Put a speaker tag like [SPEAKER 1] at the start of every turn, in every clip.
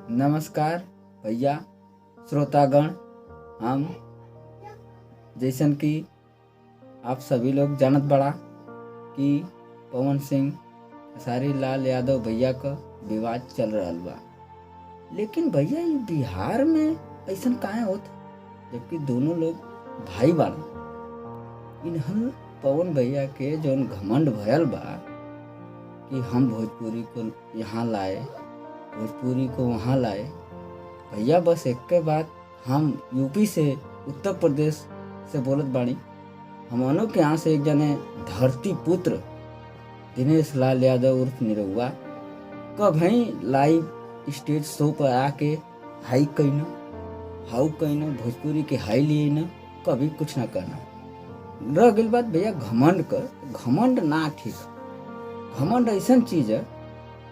[SPEAKER 1] नमस्कार भैया श्रोतागण। हम जैसन कि आप सभी लोग जानत बड़ा कि पवन सिंह खेसारी लाल यादव भैया का विवाद चल रहा बा। लेकिन भैया ये बिहार में ऐसन काहे होता जबकि दोनों लोग भाई बाड़ा। इन्हन पवन भैया के जौन घमंड भयल बा कि हम भोजपुरी को यहाँ लाए, भोजपुरी को वहाँ लाए। भैया बस एक के बात, हम यूपी से उत्तर प्रदेश से बोलत बाड़ी। हमनों के यहाँ से एक जने धरती पुत्र दिनेश लाल यादव उर्फ निरहुआ कभी लाइव स्टेज शो पर आके हाई कहना हाउ कहना भोजपुरी के हाई लिए न कभी कुछ ना करना। रह गई बात भैया घमंड कर, घमंड ना ठीक। घमंड ऐसा चीज है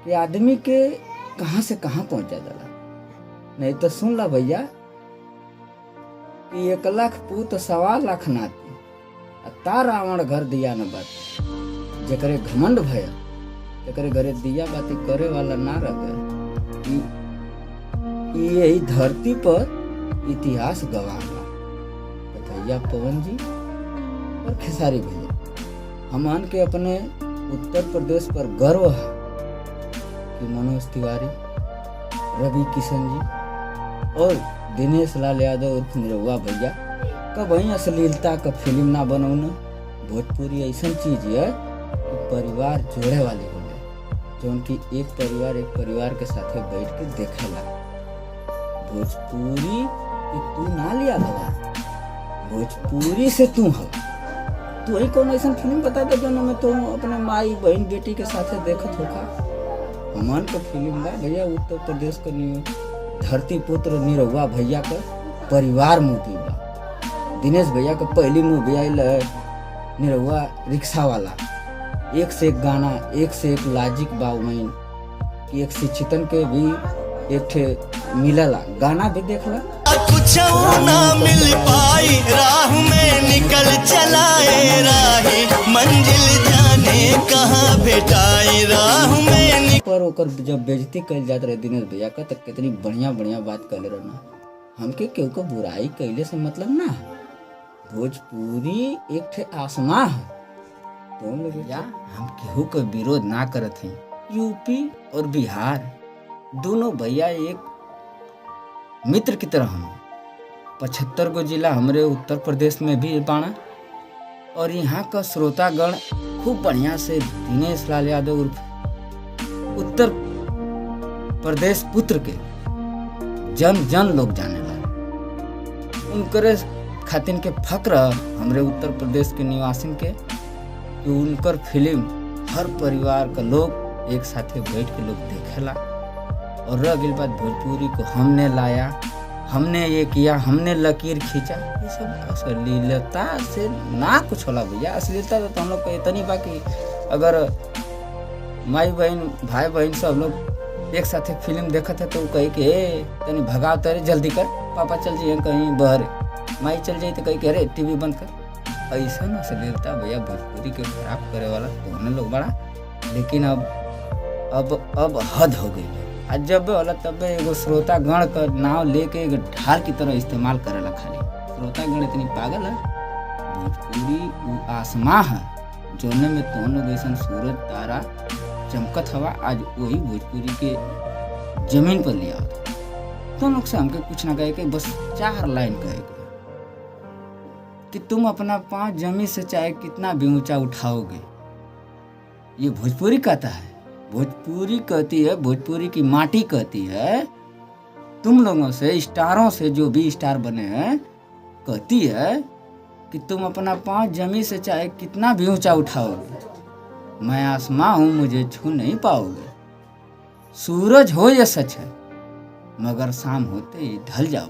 [SPEAKER 1] कि आदमी के कहाँ से कहाँ पहुंचा जाला। नहीं तो सुन ला भैया कि 1 लाख पूत 1.25 लाख नाती ता रावण घर दिया न बाती। जकरे घमंड भया जकरे घरे दिया बाती करे वाला ना रह गए। यही धरती पर इतिहास गवाह बा। तो भैया पवन जी और खेसारी भैया हमन के अपने उत्तर प्रदेश पर गर्व है कि मनोज तिवारी, रवि किशन जी और दिनेश लाल यादव उर्फ निरहुआ भैया का वही अश्लीलता का फिल्म ना बनौना। भोजपुरी ऐसा चीज है कि परिवार जोड़े वाली होले, जो उनकी एक परिवार के साथ बैठ के देखेला। भोजपुरी कि तू ना लिया हवा, भोजपुरी से तू हो। तू ही कौन ऐसा फिल्म बता दे जो में तुम अपने माई बहन बेटी के साथ देखत होगा। हमान का फिल्म बा भैया उत्तर प्रदेश का धरती पुत्र निरहुआ भैया का परिवार मूवी बा। दिनेश भैया का पहली मूवी आयल निरहुआ रिक्शा वाला। एक से एक गाना, एक से एक लॉजिक बा वहीं कि एक शिक्षितन के भी एक ठे मिलला गाना भी देखला।
[SPEAKER 2] कुछ ना मिल पाई राह में निकल चलाए राही, मंजिल जाने कहाँ भेटाई राह में
[SPEAKER 1] पर ओकर जब बेइज्जती कइल जात रहे दिनेश भैया का तो कितनी बढ़िया बात कहले रहना। हमके केहू को बुराई कइले से मतलब ना। भोजपुरी एक ठे आसमां है। तो भैया हम केहू को विरोध ना करत हैं। यूपी और बिहार दोनों भैया एक मित्र की तरह हम 75 गो जिला हमारे उत्तर प्रदेश में भी बाणा। और यहाँ का श्रोतागण खूब बढ़िया से दिनेश लाल यादव उर्फ उत्तर प्रदेश पुत्र के जन लोग जाने ला। उनकर खातिन के फक्र हमारे उत्तर प्रदेश के निवासिन के कि उनकर फिल्म हर परिवार का लोग एक साथ बैठ के लोग देखेला। और रह गई बात भोजपुरी को हमने लाया, हमने ये किया, हमने लकीर खींचा। ये सब अश्लीलता से ना कुछ होला भैया। अश्लीलता तो हम लोग को इतनी बा कि अगर माई बहन भाई बहन सब लोग एक साथ फिल्म देखत है तो कहे कि तनी भगाओ तेरे जल्दी कर, पापा चल जाइए कहीं बाहर, माई चल जाइए तो कहे कि अरे टीवी बंद कर। ऐसा ना अश्लीलता भैया भोजपुरी के खराब करे वाला दोनों लोग बड़ा। लेकिन अब हद हो गई है। आज जब वाला तब एगो श्रोतागण का नाम लेके एक ढाल की तरह इस्तेमाल करेला। खाली श्रोतागण इतनी पागल है। भोजपुरी वो आसमां है जोने में दोनों जैसन सूरज तारा चमकत हवा। आज वही भोजपुरी के जमीन पर लिया होता। तो लोग से हमके कुछ ना कहे कि बस 4 लाइन कहे कि तुम अपना पांव जमीन से चाहे कितना भी ऊंचा उठाओगे। ये भोजपुरी कहता है। भोजपुरी कहती है, भोजपुरी की माटी कहती है, तुम लोगों से स्टारों से जो भी स्टार बने हैं कहती है कि तुम अपना पांव जमीन से चाहे कितना भी ऊंचा उठाओगे, मैं आसमां हूं, मुझे छू नहीं पाओगे। सूरज हो ये सच है मगर शाम होते ही ढल जाओ।